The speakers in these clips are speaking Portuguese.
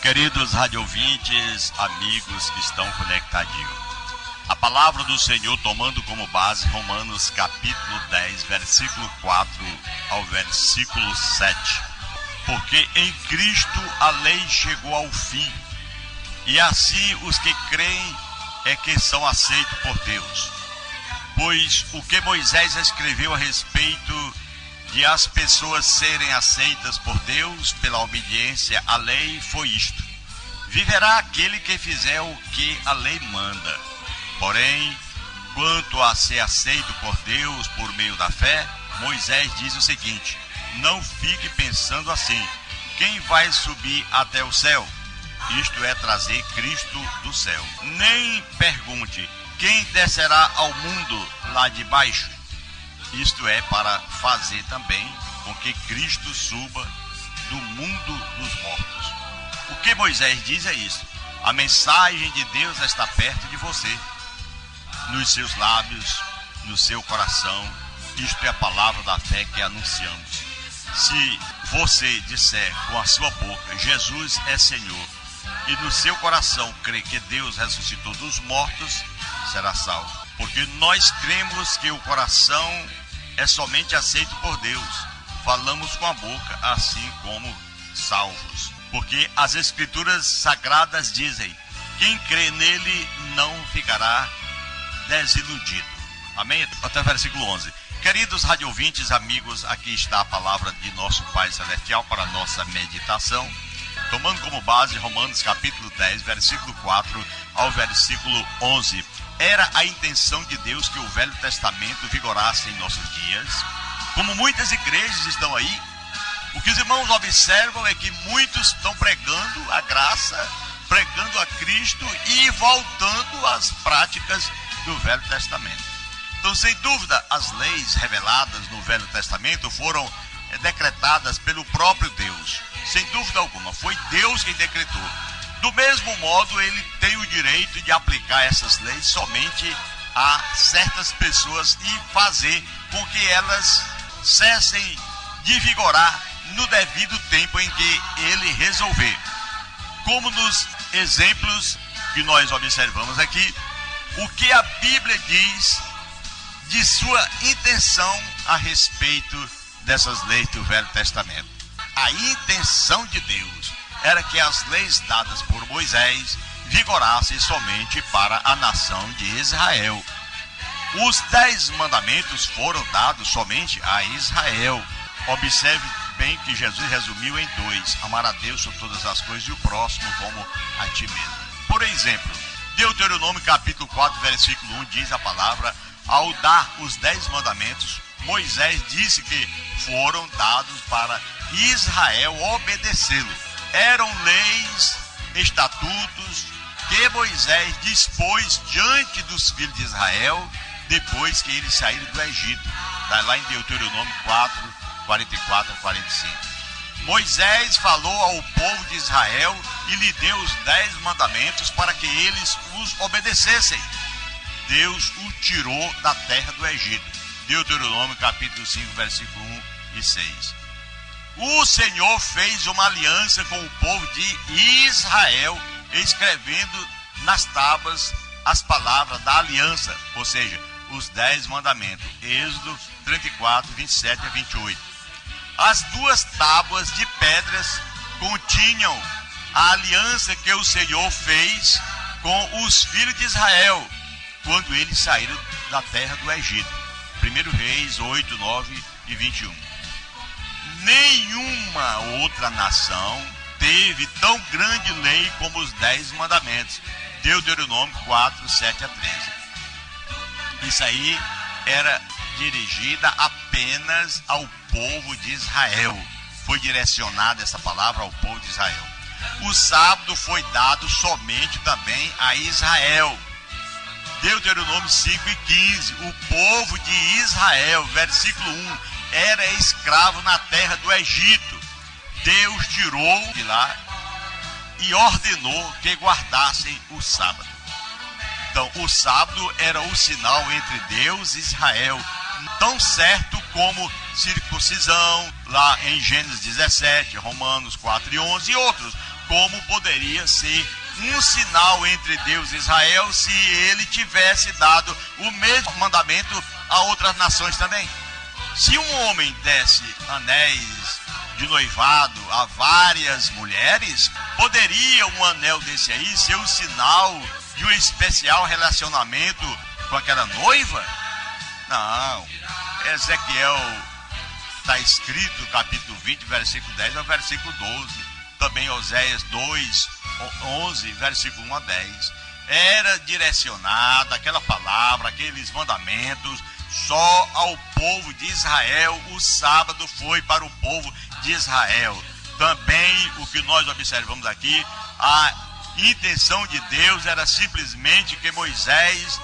Queridos radiovintes, amigos que estão conectadinhos, a palavra do Senhor tomando como base Romanos capítulo 10, versículo 4 ao versículo 7. Porque em Cristo a lei chegou ao fim, e assim os que creem é que são aceitos por Deus. Pois o que Moisés escreveu a respeito de as pessoas serem aceitas por Deus pela obediência à lei foi isto: viverá aquele que fizer o que a lei manda. Porém, quanto a ser aceito por Deus por meio da fé, Moisés diz o seguinte: não fique pensando assim, quem vai subir até o céu? Isto é, trazer Cristo do céu. Nem pergunte, quem descerá ao mundo lá de baixo? Isto é, para fazer também com que Cristo suba do mundo dos mortos. O que Moisés diz é isso: a mensagem de Deus está perto de você, nos seus lábios, no seu coração. Isto é a palavra da fé que anunciamos. Se você disser com a sua boca, Jesus é Senhor, e no seu coração crer que Deus ressuscitou dos mortos, será salvo. Porque nós cremos que o coração é somente aceito por Deus. Falamos com a boca, assim como salvos. Porque as escrituras sagradas dizem: quem crê nele não ficará desiludido. Amém? Até o versículo 11. Queridos radiovintes, amigos, aqui está a palavra de nosso Pai Celestial para a nossa meditação, tomando como base Romanos capítulo 10, versículo 4 ao versículo 11. Era a intenção de Deus que o Velho Testamento vigorasse em nossos dias. Como muitas igrejas estão aí, o que os irmãos observam é que muitos estão pregando a graça, pregando a Cristo e voltando às práticas do Velho Testamento. Então, sem dúvida, as leis reveladas no Velho Testamento foram decretadas pelo próprio Deus. Sem dúvida alguma, foi Deus quem decretou. Do mesmo modo, ele tem o direito de aplicar essas leis somente a certas pessoas e fazer com que elas cessem de vigorar no devido tempo em que ele resolver. Como nos exemplos que nós observamos aqui, o que a Bíblia diz de sua intenção a respeito dessas leis do Velho Testamento. A intenção de Deus era que as leis dadas por Moisés vigorassem somente para a nação de Israel. Os 10 mandamentos foram dados somente a Israel. Observe bem que Jesus resumiu em 2: amar a Deus sobre todas as coisas e o próximo como a ti mesmo. Por exemplo, Deuteronômio capítulo 4, versículo 1 diz a palavra: ao dar os 10 mandamentos, Moisés disse que foram dados para Israel obedecê-los. Eram leis, estatutos que Moisés dispôs diante dos filhos de Israel depois que eles saíram do Egito. Está lá em Deuteronômio 4, 44 a 45. Moisés falou ao povo de Israel e lhe deu os 10 mandamentos para que eles os obedecessem. Deus o tirou da terra do Egito. Deuteronômio capítulo 5, versículo 1 e 6. O Senhor fez uma aliança com o povo de Israel, escrevendo nas tábuas as palavras da aliança, ou seja, os 10 mandamentos. Êxodo 34, 27 a 28. As 2 tábuas de pedras continham a aliança que o Senhor fez com os filhos de Israel quando eles saíram da terra do Egito. 1 Reis 8, 9 e 21. Nenhuma outra nação teve tão grande lei como os 10 mandamentos. Deuteronômio 4, 7 a 13. Isso aí era dirigida apenas ao povo de Israel. Foi direcionada essa palavra ao povo de Israel. O sábado foi dado somente também a Israel. Deuteronômio 5 e 15, o povo de Israel, versículo 1, era escravo na terra do Egito. Deus tirou de lá e ordenou que guardassem o sábado. Então, o sábado era o sinal entre Deus e Israel, tão certo como circuncisão, lá em Gênesis 17, Romanos 4 e 11 e outros. como poderia ser um sinal entre Deus e Israel se ele tivesse dado o mesmo mandamento a outras nações também. Se um homem desse anéis de noivado a várias mulheres, poderia um anel desse aí ser um sinal de um especial relacionamento com aquela noiva? Não. Ezequiel está escrito, capítulo 20, versículo 10 ao versículo 12. Também Oséias 2, 11, versículo 1 a 10. Era direcionada aquela palavra, aqueles mandamentos, só ao povo de Israel. O sábado foi para o povo de Israel. Também o que nós observamos aqui, a intenção de Deus era simplesmente que Moisés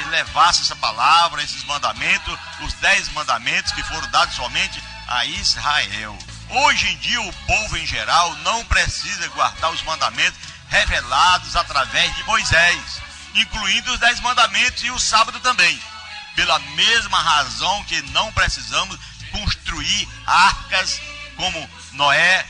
levasse essa palavra, esses mandamentos, os 10 mandamentos que foram dados somente a Israel. Hoje em dia o povo em geral não precisa guardar os mandamentos revelados através de Moisés, incluindo os 10 mandamentos e o sábado também. Pela mesma razão que não precisamos construir arcas como Noé,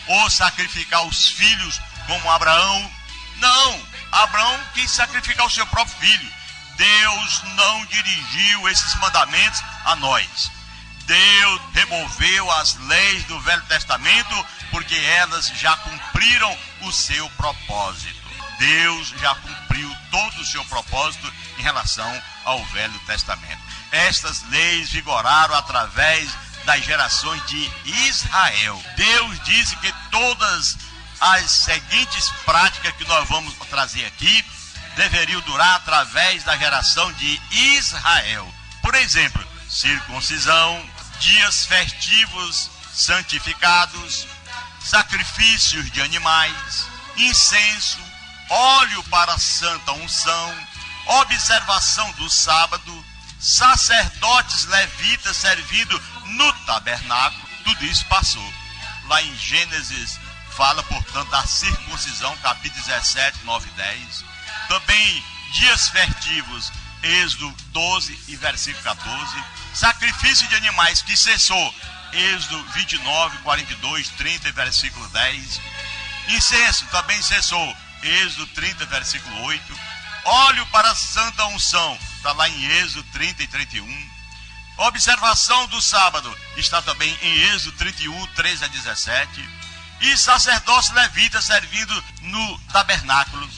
ou sacrificar os filhos como Abraão. Não, Abraão quis sacrificar o seu próprio filho. Deus não dirigiu esses mandamentos a nós. Deus removeu as leis do Velho Testamento porque elas já cumpriram o seu propósito. Deus já cumpriu todo o seu propósito em relação ao Velho Testamento. Estas leis vigoraram através das gerações de Israel. Deus disse que todas as seguintes práticas que nós vamos trazer aqui deveriam durar através da geração de Israel. Por exemplo, circuncisão, dias festivos santificados, sacrifícios de animais, incenso, óleo para santa unção, observação do sábado, sacerdotes levitas servindo no tabernáculo. Tudo isso passou. Lá em Gênesis fala, portanto, da circuncisão, capítulo 17, 9 e 10. Também dias festivos, Êxodo 12 e versículo 14. Sacrifício de animais que cessou, Êxodo 29, 42, 30 e versículo 10. Incenso também cessou, Êxodo 30, versículo 8. Óleo para santa unção, está lá em Êxodo 30 e 31. Observação do sábado, está também em Êxodo 31, 13 a 17. E sacerdócio levita servindo no tabernáculo,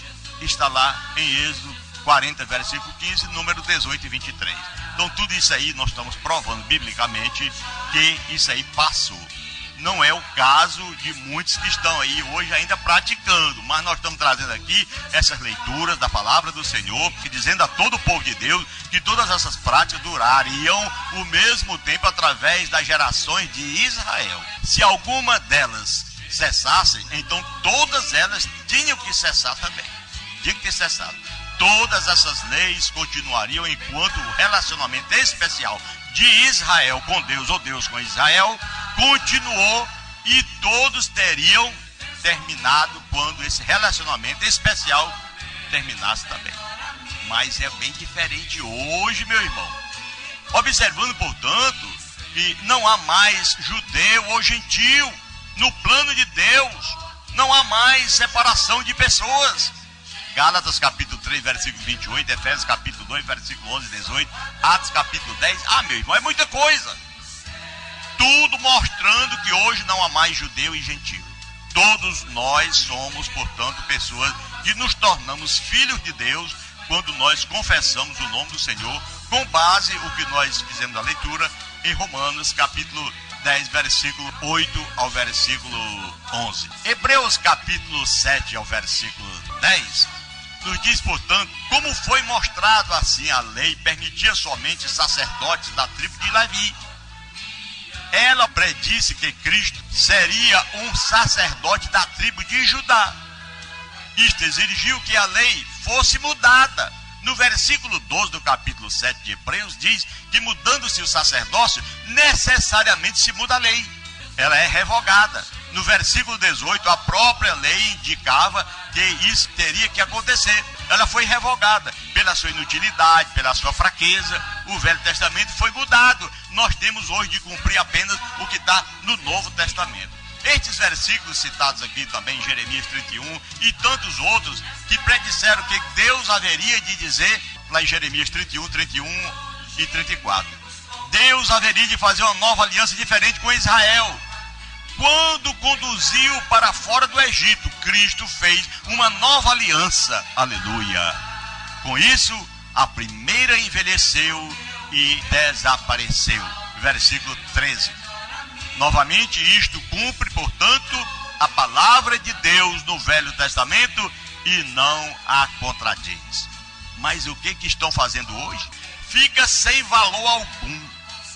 está lá em Êxodo 40, versículo 15, número 18 e 23. Então tudo isso aí nós estamos provando biblicamente que isso aí passou. Não é o caso de muitos que estão aí hoje ainda praticando, mas nós estamos trazendo aqui essas leituras da palavra do Senhor, dizendo a todo o povo de Deus que todas essas práticas durariam o mesmo tempo através das gerações de Israel. Se alguma delas cessassem, então todas elas tinham que cessar também. Tinha que ter cessado. Todas essas leis continuariam enquanto o relacionamento especial de Israel com Deus, ou Deus com Israel, continuou, e todos teriam terminado quando esse relacionamento especial terminasse também. Mas é bem diferente hoje, meu irmão. Observando, portanto, que não há mais judeu ou gentil no plano de Deus. Não há mais separação de pessoas. Gálatas capítulo 3, versículo 28, Efésios capítulo 2, versículo 11 e 18, Atos capítulo 10. Ah, meu irmão, é muita coisa. Tudo mostrando que hoje não há mais judeu e gentil. Todos nós somos, portanto, pessoas que nos tornamos filhos de Deus quando nós confessamos o nome do Senhor, com base no que nós fizemos a leitura em Romanos capítulo 10, versículo 8 ao versículo 11. Hebreus capítulo 7 ao versículo 10 nos diz, portanto, como foi mostrado assim a lei permitia somente sacerdotes da tribo de Levi. Ela predisse que Cristo seria um sacerdote da tribo de Judá. Isto exigiu que a lei fosse mudada. No versículo 12 do capítulo 7 de Hebreus diz que mudando-se o sacerdócio, necessariamente se muda a lei. Ela é revogada. No versículo 18, a própria lei indicava que isso teria que acontecer. Ela foi revogada pela sua inutilidade, pela sua fraqueza. O Velho Testamento foi mudado. Nós temos hoje de cumprir apenas o que está no Novo Testamento. Estes versículos citados aqui também em Jeremias 31 e tantos outros que predisseram que Deus haveria de dizer, lá em Jeremias 31 e 34. Deus haveria de fazer uma nova aliança diferente com Israel. Quando conduziu para fora do Egito, Cristo fez uma nova aliança. Aleluia. Com isso, a primeira envelheceu e desapareceu. Versículo 13. Novamente, isto cumpre, portanto, a palavra de Deus no Velho Testamento e não a contradiz. Mas o que estão fazendo hoje? Fica sem valor algum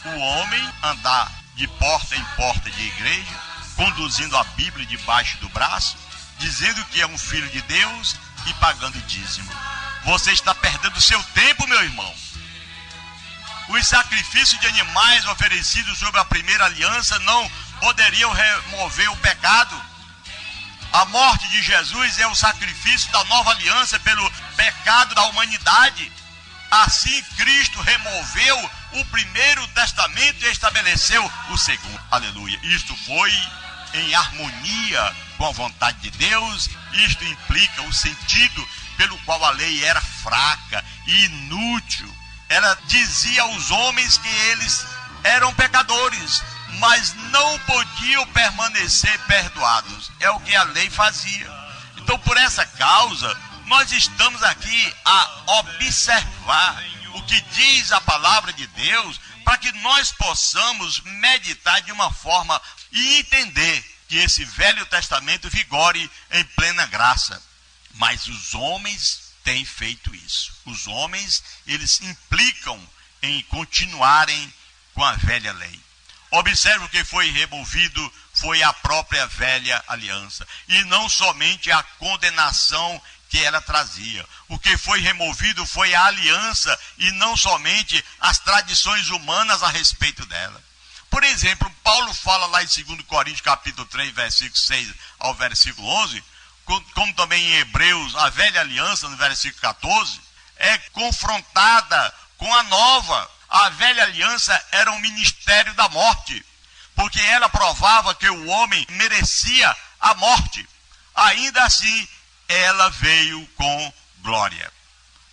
o homem andar de porta em porta de igreja, conduzindo a Bíblia debaixo do braço, dizendo que é um filho de Deus e pagando dízimo. Você está perdendo seu tempo, meu irmão. Os sacrifícios de animais oferecidos sob a primeira aliança não poderiam remover o pecado. A morte de Jesus é o sacrifício da nova aliança pelo pecado da humanidade. Assim, Cristo removeu o primeiro testamento e estabeleceu o segundo. Aleluia. Isto foi em harmonia com a vontade de Deus. Isto implica o sentido pelo qual a lei era fraca e inútil. Ela dizia aos homens que eles eram pecadores, mas não podiam permanecer perdoados. É o que a lei fazia. Então, por essa causa, nós estamos aqui a observar o que diz a palavra de Deus, para que nós possamos meditar de uma forma e entender que esse Velho Testamento vigore em plena graça. Mas os homens têm feito isso. Os homens, eles implicam em continuarem com a velha lei. Observe o que foi removido foi a própria velha aliança, e não somente a condenação que ela trazia. O que foi removido foi a aliança e não somente as tradições humanas a respeito dela. Por exemplo, Paulo fala lá em 2 Coríntios capítulo 3, versículo 6 ao versículo 11, como também em Hebreus, a velha aliança, no versículo 14, é confrontada com a nova. A velha aliança era um ministério da morte, porque ela provava que o homem merecia a morte. Ainda assim, ela veio com glória.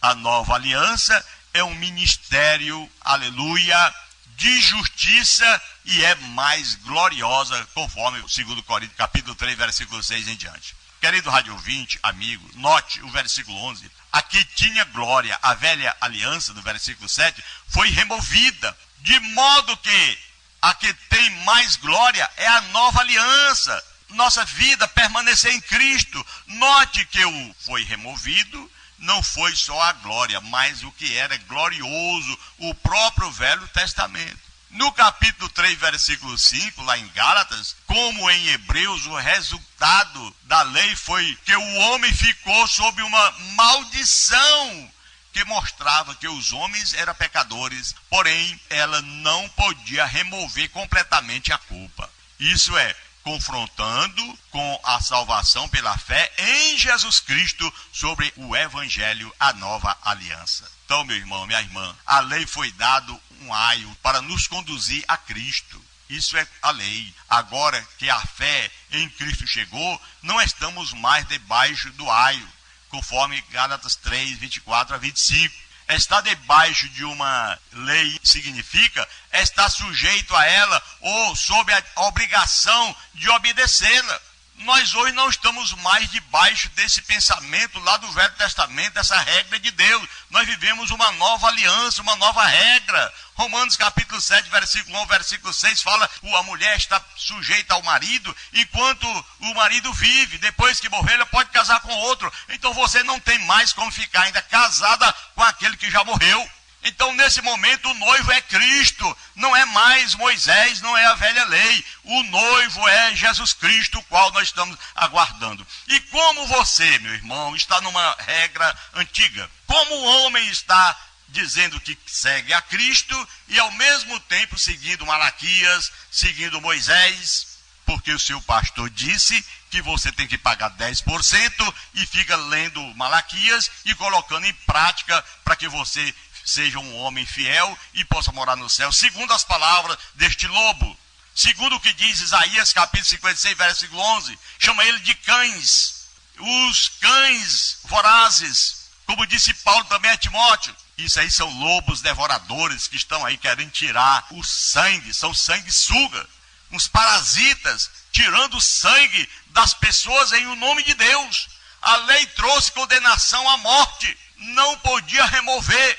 A nova aliança é um ministério, aleluia, de justiça e é mais gloriosa, conforme o 2 Coríntios capítulo 3, versículo 6 em diante. Querido rádio ouvinte, amigo, note o versículo 11. Aqui tinha glória, a velha aliança, no versículo 7, foi removida, de modo que a que tem mais glória é a nova aliança. Nossa vida permanecer em Cristo. Note que o foi removido, não foi só a glória, mas o que era glorioso, o próprio Velho Testamento. No capítulo 3, versículo 5, lá em Gálatas, como em Hebreus, o resultado da lei foi que o homem ficou sob uma maldição que mostrava que os homens eram pecadores, porém ela não podia remover completamente a culpa. Isso é, confrontando com a salvação pela fé em Jesus Cristo sobre o Evangelho, a nova aliança. Então, meu irmão, minha irmã, a lei foi dado um aio para nos conduzir a Cristo. Isso é a lei. Agora que a fé em Cristo chegou, não estamos mais debaixo do aio, conforme Gálatas 3, 24 a 25. Estar debaixo de uma lei significa estar sujeito a ela ou sob a obrigação de obedecê-la. Nós hoje não estamos mais debaixo desse pensamento lá do Velho Testamento, dessa regra de Deus. Nós vivemos uma nova aliança, uma nova regra. Romanos capítulo 7, versículo 1, versículo 6 fala que a mulher está sujeita ao marido enquanto o marido vive. Depois que morrer, ela pode casar com outro. Então você não tem mais como ficar ainda casada com aquele que já morreu. Então, nesse momento, o noivo é Cristo, não é mais Moisés, não é a velha lei. O noivo é Jesus Cristo, o qual nós estamos aguardando. E como você, meu irmão, está numa regra antiga, como o homem está dizendo que segue a Cristo e, ao mesmo tempo, seguindo Malaquias, seguindo Moisés, porque o seu pastor disse que você tem que pagar 10% e fica lendo Malaquias e colocando em prática para que você seja um homem fiel e possa morar no céu, segundo as palavras deste lobo. Segundo o que diz Isaías, capítulo 56, versículo 11, chama ele de cães. Os cães vorazes, como disse Paulo também a Timóteo. Isso aí são lobos devoradores que estão aí querendo tirar o sangue, são sanguessuga, uns parasitas, tirando o sangue das pessoas em o nome de Deus. A lei trouxe condenação à morte, não podia remover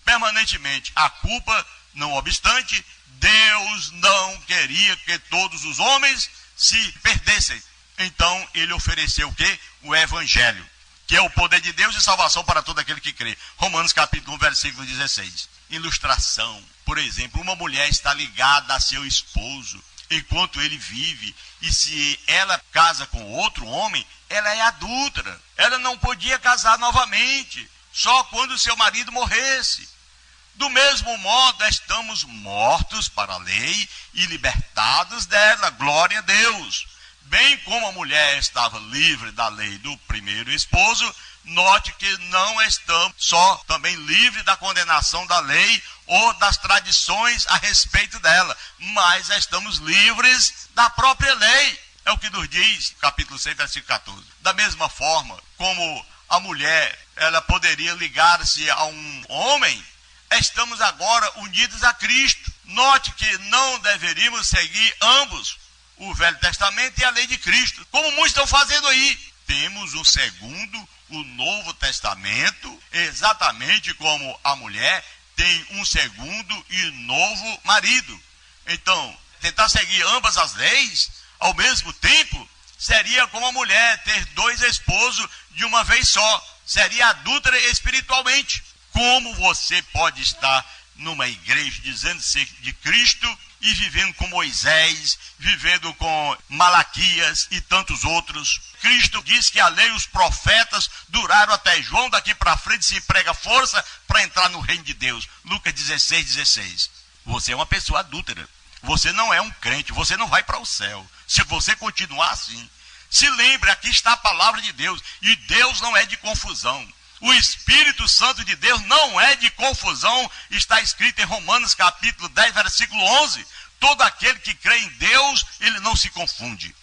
permanentemente a culpa, não obstante, Deus não queria que todos os homens se perdessem. Então ele ofereceu o quê? O Evangelho, que é o poder de Deus e salvação para todo aquele que crê. Romanos capítulo 1, versículo 16. Ilustração. Por exemplo, uma mulher está ligada a seu esposo enquanto ele vive, e se ela casa com outro homem, ela é adúltera. Ela não podia casar novamente, só quando seu marido morresse. Do mesmo modo, estamos mortos para a lei e libertados dela, glória a Deus. Bem como a mulher estava livre da lei do primeiro esposo, note que não estamos só também livres da condenação da lei ou das tradições a respeito dela, mas estamos livres da própria lei. É o que nos diz capítulo 6, versículo 14. Da mesma forma como a mulher, ela poderia ligar-se a um homem, estamos agora unidos a Cristo. Note que não deveríamos seguir ambos, o Velho Testamento e a lei de Cristo, como muitos estão fazendo aí. Temos o segundo, o Novo Testamento, exatamente como a mulher tem um segundo e novo marido. Então, tentar seguir ambas as leis ao mesmo tempo seria como a mulher ter dois esposos de uma vez só, seria adúltera espiritualmente. Como você pode estar numa igreja dizendo ser de Cristo e vivendo com Moisés, vivendo com Malaquias e tantos outros? Cristo diz que a lei e os profetas duraram até João, daqui para frente se emprega força para entrar no reino de Deus. Lucas 16, 16. Você é uma pessoa adúltera, você não é um crente, você não vai para o céu se você continuar assim. Se lembre, aqui está a palavra de Deus, e Deus não é de confusão. O Espírito Santo de Deus não é de confusão, está escrito em Romanos capítulo 10, versículo 11. Todo aquele que crê em Deus, ele não se confunde.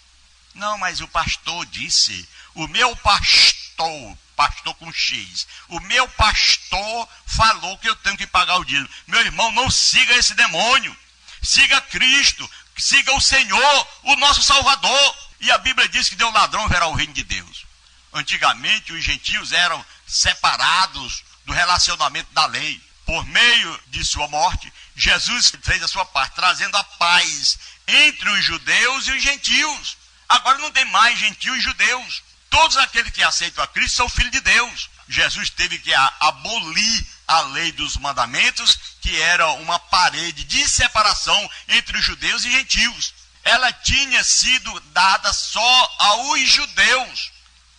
Não, mas o pastor disse, o meu pastor com X, o meu pastor falou que eu tenho que pagar o dízimo. Meu irmão, não siga esse demônio, siga Cristo, siga o Senhor, o nosso Salvador. E a Bíblia diz que Deus ladrão verá o reino de Deus. Antigamente os gentios eram separados do relacionamento da lei. Por meio de sua morte, Jesus fez a sua parte, trazendo a paz entre os judeus e os gentios. Agora não tem mais gentios e judeus. Todos aqueles que aceitam a Cristo são filhos de Deus. Jesus teve que abolir a lei dos mandamentos, que era uma parede de separação entre os judeus e gentios. Ela tinha sido dada só aos judeus,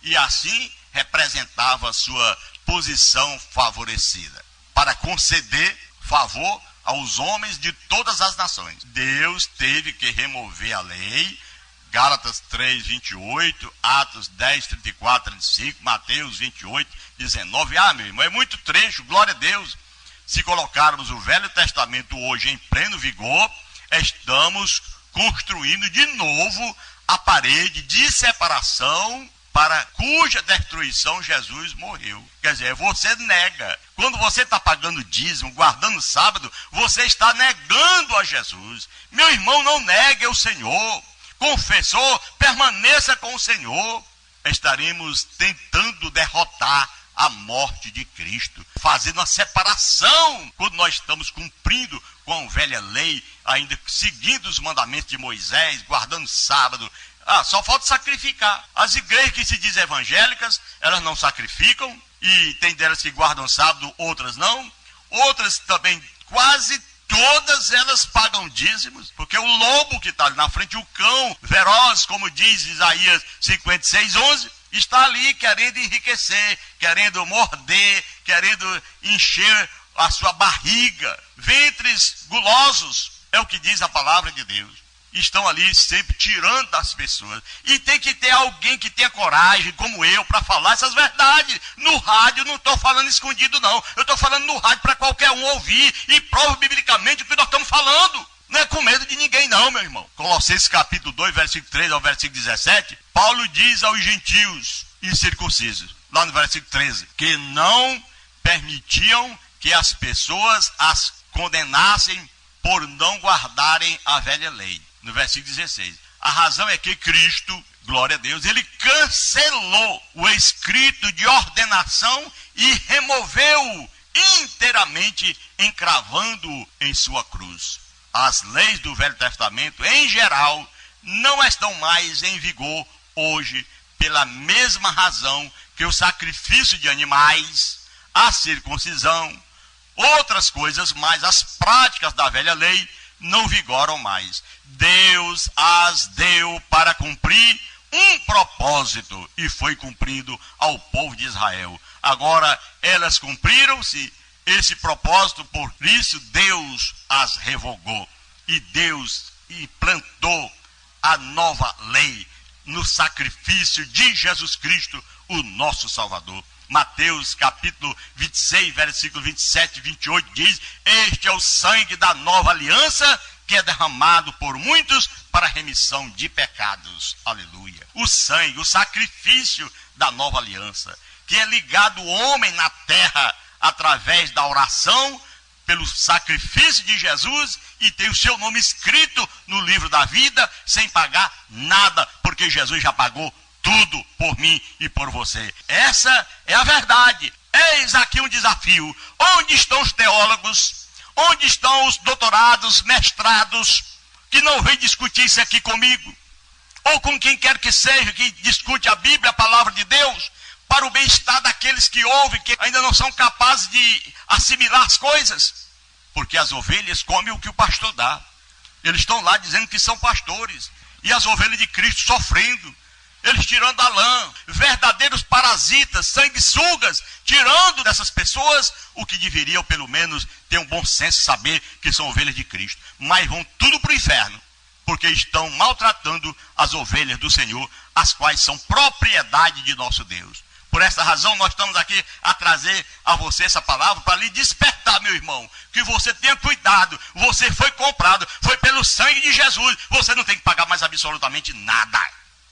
e assim representava a sua posição favorecida, para conceder favor aos homens de todas as nações. Deus teve que remover a lei. Gálatas 3, 28, Atos 10, 34, 35, Mateus 28, 19. Meu irmão, é muito trecho, glória a Deus. Se colocarmos o Velho Testamento hoje em pleno vigor, estamos construindo de novo a parede de separação para cuja destruição Jesus morreu. Quer dizer, você nega. Quando você está pagando dízimo, guardando sábado, você está negando a Jesus. Meu irmão, não negue o Senhor. Confessou, permaneça com o Senhor. Estaremos tentando derrotar a morte de Cristo, fazendo uma separação, quando nós estamos cumprindo com a velha lei, ainda seguindo os mandamentos de Moisés, guardando sábado. Só falta sacrificar. As igrejas que se dizem evangélicas, elas não sacrificam, e tem delas que guardam sábado, outras não. Outras também, quase todas elas pagam dízimos, porque o lobo que está ali na frente, o cão feroz, como diz Isaías 56, 11, está ali querendo enriquecer, querendo morder, querendo encher a sua barriga. Ventres gulosos, é o que diz a palavra de Deus. Estão ali sempre tirando das pessoas. E tem que ter alguém que tenha coragem, como eu, para falar essas verdades. No rádio, não estou falando escondido, não. Eu estou falando no rádio para qualquer um ouvir e prova biblicamente o que nós estamos falando. Não é com medo de ninguém não, meu irmão. Colossenses capítulo 2, versículo 13 ao versículo 17, Paulo diz aos gentios incircuncisos, lá no versículo 13, que não permitiam que as pessoas as condenassem por não guardarem a velha lei. No versículo 16, a razão é que Cristo, glória a Deus, ele cancelou o escrito de ordenação e removeu-o inteiramente, encravando-o em sua cruz. As leis do Velho Testamento, em geral, não estão mais em vigor hoje, pela mesma razão que o sacrifício de animais, a circuncisão, outras coisas mais, as práticas da velha lei, não vigoram mais. Deus as deu para cumprir um propósito, e foi cumprido ao povo de Israel. Agora, elas cumpriram-se esse propósito, por isso Deus as revogou. E Deus implantou a nova lei no sacrifício de Jesus Cristo, o nosso Salvador. Mateus capítulo 26, versículo 27 e 28 diz: este é o sangue da nova aliança, que é derramado por muitos para a remissão de pecados. Aleluia. O sangue, o sacrifício da nova aliança, que é ligado ao homem na terra através da oração, pelo sacrifício de Jesus, e tem o seu nome escrito no livro da vida, sem pagar nada, porque Jesus já pagou tudo por mim e por você. Essa é a verdade. Eis aqui um desafio. Onde estão os teólogos? Onde estão os doutorados, mestrados, que não vêm discutir isso aqui comigo? Ou com quem quer que seja, que discute a Bíblia, a palavra de Deus, para o bem-estar daqueles que ouvem, que ainda não são capazes de assimilar as coisas. Porque as ovelhas comem o que o pastor dá. Eles estão lá dizendo que são pastores. E as ovelhas de Cristo sofrendo. Eles tirando a lã. Verdadeiros parasitas, sanguessugas, tirando dessas pessoas o que deveriam, pelo menos, ter um bom senso, saber que são ovelhas de Cristo. Mas vão tudo para o inferno, porque estão maltratando as ovelhas do Senhor, as quais são propriedade de nosso Deus. Por essa razão, nós estamos aqui a trazer a você essa palavra para lhe despertar, meu irmão, que você tenha cuidado. Você foi comprado, foi pelo sangue de Jesus. Você não tem que pagar mais absolutamente nada.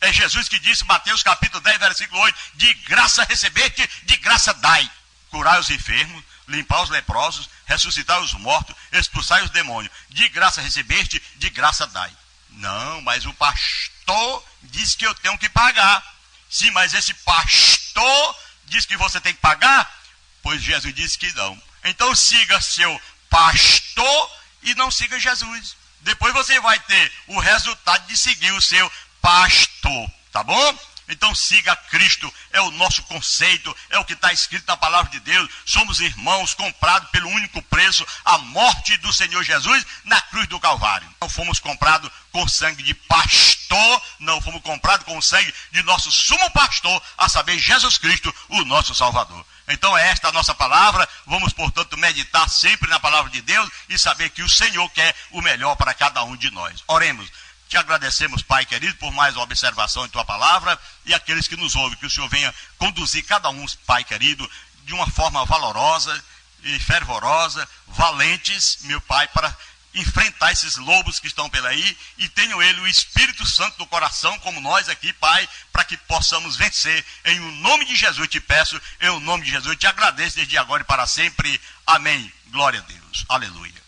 É Jesus que disse, Mateus capítulo 10, versículo 8, de graça recebeste, de graça dai. Curai os enfermos, limpar os leprosos, ressuscitar os mortos, expulsar os demônios. De graça recebeste, de graça dai. Não, mas o pastor disse que eu tenho que pagar. Sim, mas esse pastor diz que você tem que pagar? Pois Jesus disse que não. Então siga seu pastor e não siga Jesus. Depois você vai ter o resultado de seguir o seu pastor, tá bom? Então siga Cristo, é o nosso conceito, é o que está escrito na palavra de Deus. Somos irmãos comprados pelo único preço, a morte do Senhor Jesus na cruz do Calvário. Não fomos comprados com sangue de pastor, não, fomos comprados com o sangue de nosso sumo pastor, a saber, Jesus Cristo, o nosso Salvador. Então é esta a nossa palavra. Vamos, portanto, meditar sempre na palavra de Deus e saber que o Senhor quer o melhor para cada um de nós. Oremos. Te agradecemos, Pai querido, por mais uma observação em Tua palavra, e aqueles que nos ouvem, que o Senhor venha conduzir cada um, Pai querido, de uma forma valorosa e fervorosa, valentes, meu Pai, para enfrentar esses lobos que estão pela aí, e tenham ele o Espírito Santo no coração, como nós aqui, Pai, para que possamos vencer. Em o nome de Jesus eu te peço, em o nome de Jesus eu te agradeço desde agora e para sempre. Amém. Glória a Deus. Aleluia.